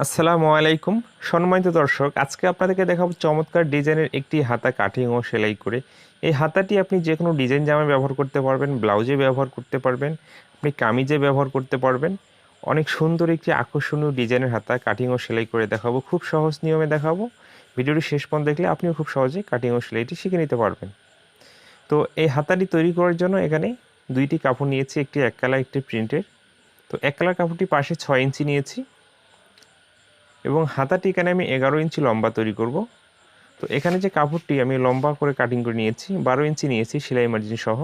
আসসালামু আলাইকুম সম্মানিত দর্শক, আজকে আপনাদেরকে দেখাবো চমৎকার ডিজাইনের একটি হাতা কাটিং ও সেলাই করে। এই হাতাটি আপনি যে কোনো ডিজাইন জামায় ব্যবহার করতে পারবেন, ব্লাউজে ব্যবহার করতে পারবেন, আপনি কামিজে ব্যবহার করতে পারবেন। অনেক সুন্দর একটি আকর্ষণীয় ডিজাইনের হাতা কাটিং ও সেলাই করে দেখাবো, খুব সহজ নিয়মে দেখাবো। ভিডিওটি শেষ পর্যন্ত দেখলে আপনিও খুব সহজেই কাটিং ও সেলাইটি শিখে নিতে পারবেন। তো এই হাতাটি তৈরি করার জন্য এখানে দুইটি কাপড় নিয়েছি, একটি এক কালার একটি প্রিন্টের। তো এক কালার কাপড়টি পাশে 6 ইঞ্চি নিয়েছি এবং হাতাটি এখানে আমি 11 ইঞ্চি লম্বা তৈরি করব। তো এখানে যে কাপড়টি আমি লম্বা করে কাটিং করে নিয়েছি 12 ইঞ্চি নিয়েছি সেলাই মার্জিন সহ।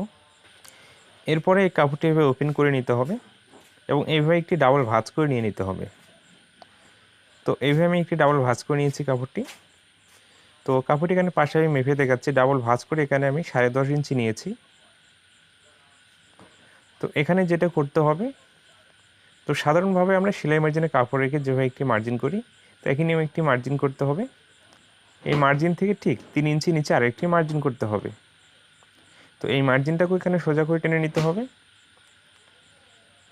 এরপরে এই কাপড়টি এভাবে ওপেন করে নিতে হবে এবং এইভাবে একটি ডাবল ভাঁজ করে নিয়ে নিতে হবে। তো এইভাবে আমি একটি ডাবল ভাঁজ করে নিয়েছি কাপড়টি। তো কাপড়টি এখানে পাশে আমি মেপে দেখাচ্ছি, ডাবল ভাঁজ করে এখানে আমি 10.5 ইঞ্চি নিয়েছি। তো এখানে যেটা করতে হবে, তো সাধারণভাবে আমরা সেলাই মার্জিনে কাপড় রেখে যেভাবে একটি মার্জিন করি, তো এখানে একটি মার্জিন করতে হবে। এই মার্জিন থেকে ঠিক 3 ইঞ্চি নিচে আরেকটি মার্জিন করতে হবে। তো এই মার্জিনটাকে এখানে সোজা করে টেনে নিতে হবে।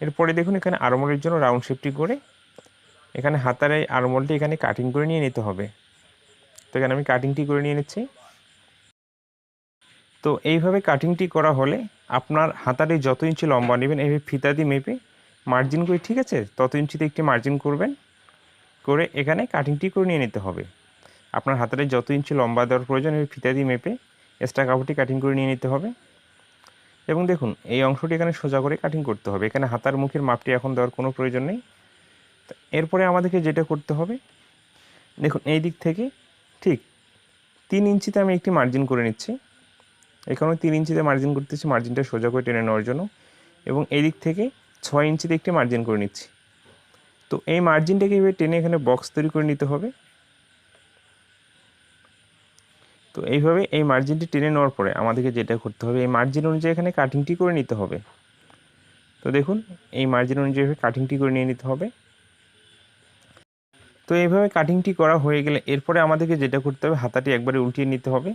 এরপরে দেখুন এখানে আরমোলের জন্য রাউন্ড শেপটি করে এখানে হাতার এই আরমোলটি এখানে কাটিং করে নিয়ে নিতে হবে। তো এখানে আমি কাটিংটি করে নিয়ে নিচ্ছি। তো এইভাবে কাটিংটি করা হলে আপনার হাতারে যত ইঞ্চি লম্বা নেবেন এইভাবে ফিতা দিয়ে মেপে মার্জিন করে, ঠিক আছে, তত ইঞ্চিতে একটি মার্জিন করবেন, করে এখানে কাটিংটি করে নিয়ে নিতে হবে। আপনার হাতারে যত ইঞ্চি লম্বা দেওয়ার প্রয়োজন এই ফিতা দিয়ে মেপে এক্সট্রা কাপড়টি কাটিং করে নিয়ে নিতে হবে। এবং দেখুন এই অংশটি এখানে সোজা করে কাটিং করতে হবে, এখানে হাতার মুখের মাপটি এখন দেওয়ার কোনো প্রয়োজন নেই। এরপরে আমাদেরকে যেটা করতে হবে, দেখুন এই দিক থেকে ঠিক 3 ইঞ্চিতে আমি একটি মার্জিন করে নিচ্ছি। এখানেও 3 ইঞ্চিতে মার্জিন করতেছি মার্জিনটা সোজা করে টেনে নেওয়ার জন্য, এবং এই দিক থেকে 6 ইঞ্চিতে একটি মার্জিন করে নিচ্ছি। তো এই মার্জিনটাকে এভাবে টেনে এখানে বক্স তৈরি করে নিতে হবে। তো এইভাবে এই মার্জিনটি টেনে নেওয়ার পরে আমাদেরকে যেটা করতে হবে, এই মার্জিন অনুযায়ী এখানে কাটিংটি করে নিতে হবে। তো দেখুন এই মার্জিন অনুযায়ী কাটিংটি করে নিয়ে নিতে হবে। তো এইভাবে কাটিংটি করা হয়ে গেলে এরপরে আমাদেরকে যেটা করতে হবে, হাতাটি একবারে উল্টিয়ে নিতে হবে।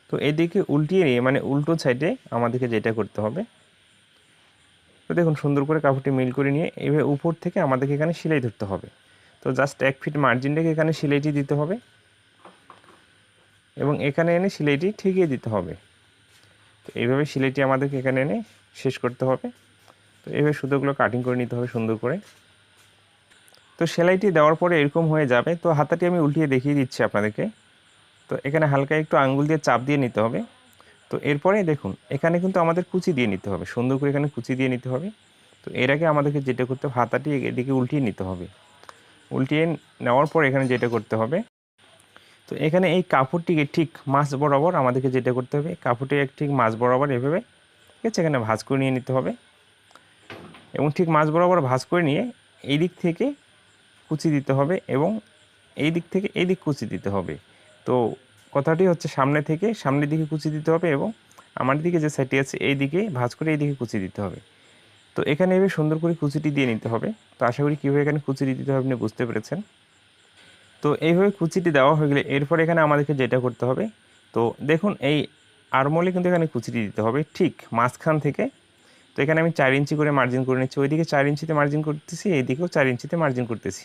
তো এদিকে উল্টিয়ে নিয়ে মানে উল্টো সাইডে আমাদেরকে যেটা করতে হবে, তো দেখুন সুন্দর করে কাপড়টি মিল করে নিয়ে এইভাবে উপর থেকে আমাদেরকে এখানে সেলাই ধরতে হবে। তো জাস্ট 1 ফিট মার্জিন রেখে এখানে সেলাইটি দিতে হবে এবং এখানে এনে সেলাইটি ঠেকিয়ে দিতে হবে। তো এইভাবে সেলাইটি আমাদেরকে এখানে এনে শেষ করতে হবে। তো এইভাবে সুতোগুলো কাটিং করে নিতে হবে সুন্দর করে। তো সেলাইটি দেওয়ার পরে এরকম হয়ে যাবে। তো হাতাটি আমি উল্টিয়ে দেখিয়ে দিচ্ছি আপনাদেরকে। তো এখানে হালকা একটু আঙ্গুল দিয়ে চাপ দিয়ে নিতে হবে। তো এরপরে দেখুন এখানে কিন্তু আমাদের কুচি দিয়ে নিতে হবে, সুন্দর করে এখানে কুচি দিয়ে নিতে হবে। তো এর আগে আমাদেরকে যেটা করতে হবে, হাতাটি এদিকে উল্টিয়ে নিতে হবে। উল্টিয়ে নেওয়ার পর এখানে যেটা করতে হবে, তো এখানে এই কাপড়টিকে ঠিক মাঝ বরাবর আমাদেরকে যেটা করতে হবে, কাপড়টিকে ঠিক মাঝ বরাবর এভাবে, ঠিক আছে, এখানে ভাঁজ করে নিয়ে নিতে হবে এবং ঠিক মাঝ বরাবর ভাঁজ করে নিয়ে এই দিক থেকে কুচি দিতে হবে এবং এই দিক থেকে এই দিক কুচি দিতে হবে। তো কথাটি হচ্ছে সামনে থেকে সামনের দিকে কুচি দিতে হবে এবং আমার দিকে যে সাইডটি আছে এই দিকে ভাঁজ করে এই দিকে কুচি দিতে হবে। তো এখানে এভাবে সুন্দর করে কুচিটি দিয়ে নিতে হবে। তো আশা করি কীভাবে এখানে কুচিটি দিতে হবে আপনি বুঝতে পেরেছেন। তো এইভাবে কুচিটি দেওয়া হয়ে গেলে এরপর এখানে আমাদেরকে যেটা করতে হবে, তো দেখুন এই আরমোলে কিন্তু এখানে কুচিটি দিতে হবে ঠিক মাঝখান থেকে। তো এখানে আমি 4 ইঞ্চি করে মার্জিন করে নিচ্ছি, ওইদিকে 4 ইঞ্চিতে মার্জিন করতেছি, এইদিকেও 4 ইঞ্চিতে মার্জিন করতেছি।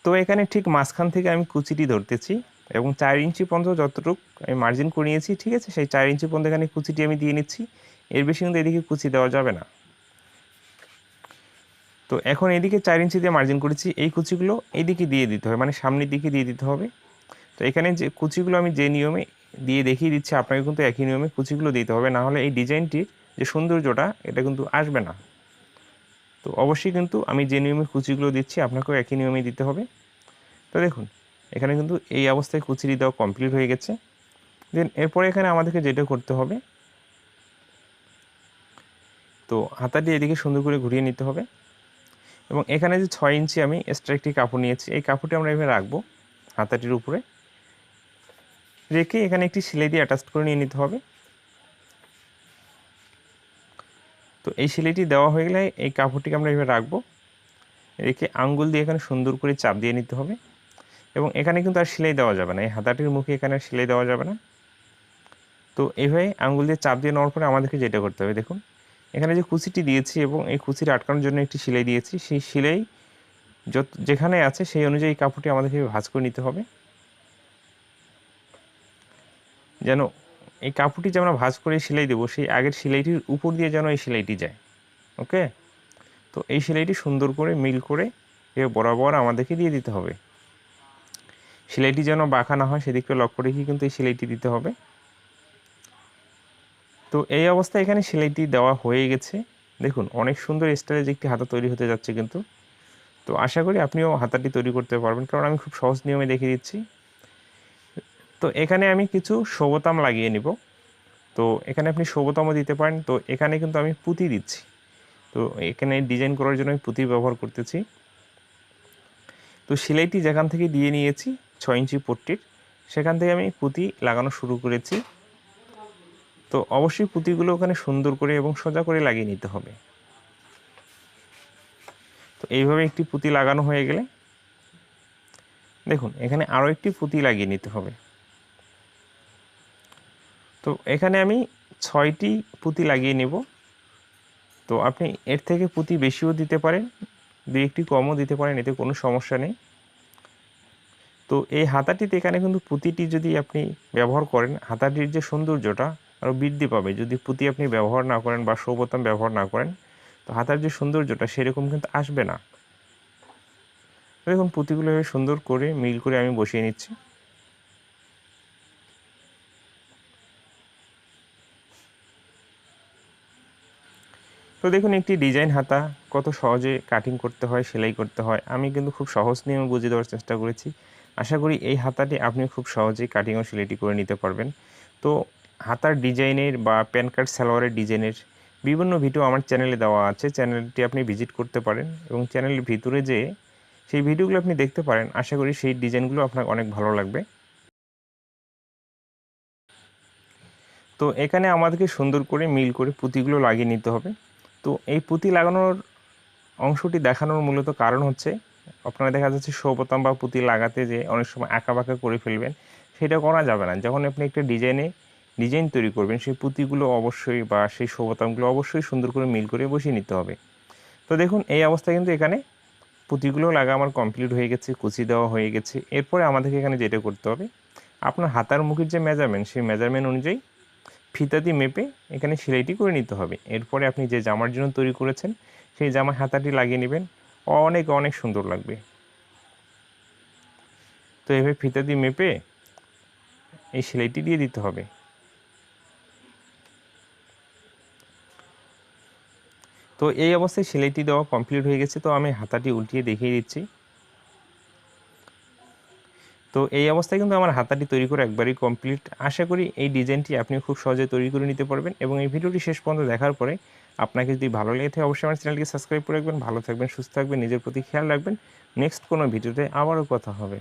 তো এখানে ঠিক মাঝখান থেকে আমি কুচিটি ধরতেছি এবং 4 ইঞ্চি পর্যন্ত যতটুকু আমি মার্জিন করে নিয়েছি, ঠিক আছে, সেই 4 ইঞ্চি পর্যন্ত এখানে কুচিটি আমি দিয়ে নিচ্ছি। এর বেশি কিন্তু এদিকে কুচি দেওয়া যাবে না। তো এখন এদিকে 4 ইঞ্চি দিয়ে মার্জিন করেছি, এই কুচিগুলো এইদিকে দিয়ে দিতে হবে, মানে সামনের দিকে দিয়ে দিতে হবে। তো এখানে যে কুচিগুলো আমি যে নিয়মে দিয়ে দেখিয়ে দিচ্ছি আপনাকে কিন্তু একই নিয়মে কুচিগুলো দিতে হবে, না হলে এই ডিজাইনটির যে সৌন্দর্যটা এটা কিন্তু আসবে না। তো অবশ্যই কিন্তু আমি যে নিয়মে কুচিগুলো দিচ্ছি আপনাকেও একই নিয়মেই দিতে হবে। তো দেখুন এখানে কিন্তু এই অবস্থায় কুচিটি দেওয়া কমপ্লিট হয়ে গেছে। দেন এরপরে এখানে আমাদেরকে যেটা করতে হবে, তো হাতাটি এদিকে সুন্দর করে ঘুরিয়ে নিতে হবে এবং এখানে যে 6 ইঞ্চি আমি এক্সট্রা একটি কাপড় নিয়েছি, এই কাপড়টি আমরা এভাবে রাখবো হাতাটির উপরে রেখে এখানে একটি সেলাই দিয়ে অ্যাটাচ করে নিয়ে নিতে হবে। তো এই সেলাইটি দেওয়া হয়ে গেলে এই কাপড়টিকে আমরা এভাবে রাখবো, রেখে আঙ্গুল দিয়ে এখানে সুন্দর করে চাপ দিয়ে নিতে হবে এবং এখানে কিন্তু আর সেলাই দেওয়া যাবে না, এই হাতাটির মুখে এখানে আর সেলাই দেওয়া যাবে না। তো এইভাবে আঙ্গুল দিয়ে চাপ দিয়ে নেওয়ার পরে আমাদেরকে যেটা করতে হবে, দেখুন এখানে যে কুচিটি দিয়েছি এবং এই কুচিটি আটকানোর জন্য একটি সেলাই দিয়েছি, সেই সেলাই যেখানে আছে সেই অনুযায়ী কাপড়টি আমাদেরকে ভাঁজ করে নিতে হবে, যেন এই কাপড়টি যে আমরা ভাঁজ করে সেলাই দেবো সেই আগের সেলাইটির উপর দিয়ে যেন এই সেলাইটি যায়। ওকে, তো এই সেলাইটি সুন্দর করে মিল করে বরাবর আমাদেরকে দিয়ে দিতে হবে। সেলাইটি যেন বাঁকা না হয় সেদিকটা লক্ষ্য রেখে কিন্তু এই সেলাইটি দিতে হবে। তো এই অবস্থায় এখানে সেলাইটি দেওয়া হয়ে গেছে। দেখুন অনেক সুন্দর স্টাইলে যে একটি হাতা তৈরি হতে যাচ্ছে কিন্তু। তো আশা করি আপনিও হাতাটি তৈরি করতে পারবেন, কারণ আমি খুব সহজ নিয়মে দেখিয়ে দিচ্ছি। তো এখানে আমি কিছু শোবোতাম লাগিয়ে নিব। তো এখানে আপনি শোবোতামও দিতে পারেন। তো এখানে কিন্তু আমি পুঁতি দিচ্ছি। তো এখানে ডিজাইন করার জন্য আমি পুঁতি ব্যবহার করতেছি। তো সেলাইটি যেখান থেকে দিয়ে নিয়েছি 6 ইঞ্চি পট্টির, সেখান থেকে আমি পুঁতি লাগানো শুরু করেছি। তো অবশ্যই পুঁতিগুলো ওখানে সুন্দর করে এবং সোজা করে লাগিয়ে নিতে হবে। তো এইভাবে একটি পুঁতি লাগানো হয়ে গেলে দেখুন এখানে আরও একটি পুঁতি লাগিয়ে নিতে হবে। তো এখানে আমি 6টি পুঁতি লাগিয়ে নেব। তো আপনি এর থেকে পুঁতি বেশিও দিতে পারেন, 2-1টি কমও দিতে পারেন, এতে কোনো সমস্যা নেই। তো এই হাতাটিতে এখানে কিন্তু পুঁতিটি যদি আপনি ব্যবহার করেন, হাতাটির যে সৌন্দর্যটা আরও বৃদ্ধি পাবে। যদি পুঁতি আপনি ব্যবহার না করেন বা শোবোতাম ব্যবহার না করেন, তো হাতার যে সৌন্দর্যটা সেরকম কিন্তু আসবে না। দেখুন পুঁতিগুলো সুন্দর করে মিল করে আমি বসিয়ে নিচ্ছি। তো দেখুন একটি ডিজাইন হাতা কত সহজে কাটিং করতে হয়, সেলাই করতে হয়, আমি কিন্তু খুব সহজ নিয়মে বুঝিয়ে দেওয়ার চেষ্টা করেছি। আশা করি এই হাতাটি আপনি খুব সহজেই কাটিং ও সেলাইটি করে নিতে পারবেন। তো হাতার ডিজাইনের বা প্যান কার্ড সালোয়ারের ডিজাইনের বিভিন্ন ভিডিও আমার চ্যানেলে দেওয়া আছে, চ্যানেলটি আপনি ভিজিট করতে পারেন এবং চ্যানেলের ভিতরে যেয়ে সেই ভিডিওগুলো আপনি দেখতে পারেন। আশা করি সেই ডিজাইনগুলো আপনার অনেক ভালো লাগবে। তো এখানে আমাদেরকে সুন্দর করে মিল করে পুঁতিগুলো লাগিয়ে নিতে হবে। তো এই পুঁতি লাগানোর অংশটি দেখানোর মূলত কারণ হচ্ছে, আপনারা দেখা যাচ্ছে শোবোতাম বা পুঁতি লাগাতে যে অনেক সময় আঁকাবাঁকা করে ফেলবেন, সেটা করা যাবে না। যখন আপনি একটা ডিজাইন তৈরি করবেন, সেই পুঁতিগুলো অবশ্যই বা সেই শোবোতামগুলো অবশ্যই সুন্দর করে মিল করে বসিয়ে নিতে হবে। তো দেখুন এই অবস্থায় কিন্তু এখানে পুঁতিগুলো লাগা আমার কমপ্লিট হয়ে গেছে, কুচি দেওয়া হয়ে গেছে। এরপরে আমাদেরকে এখানে যেটা করতে হবে, আপনার হাতার মুখের যে মেজারমেন্ট, সেই মেজারমেন্ট অনুযায়ী ফিতা দিয়ে মেপে এখানে সেলাইটি করে নিতে হবে। এরপরে আপনি যে জামার জন্য তৈরি করেছেন সেই জামার হাতাটি লাগিয়ে নেবেন, অনেক অনেক সুন্দর লাগবে। তো এভাবে ফিতা দিয়ে মেপে এই সেলাইটি দিয়ে দিতে হবে। তো এই অবস্থায় সেলাইটি দেওয়া কমপ্লিট হয়ে গেছে। তো আমি হাতাটি উল্টিয়ে দেখিয়ে দিচ্ছি। তো এই অবস্থায় কিন্তু আমার হাতাটি তৈরি করে একবারই কমপ্লিট। আশা করি এই ডিজাইনটি আপনি খুব সহজে তৈরি করে নিতে পারবেন এবং এই ভিডিওটি শেষ পর্যন্ত দেখার পরে আপনাকে যদি ভালো লেগে থাকে অবশ্যই আমার চ্যানেলটিকে সাবস্ক্রাইব করে রাখবেন। ভালো থাকবেন, সুস্থ থাকবেন, নিজের প্রতি খেয়াল রাখবেন। নেক্সট কোনো ভিডিওতে আবারও কথা হবে।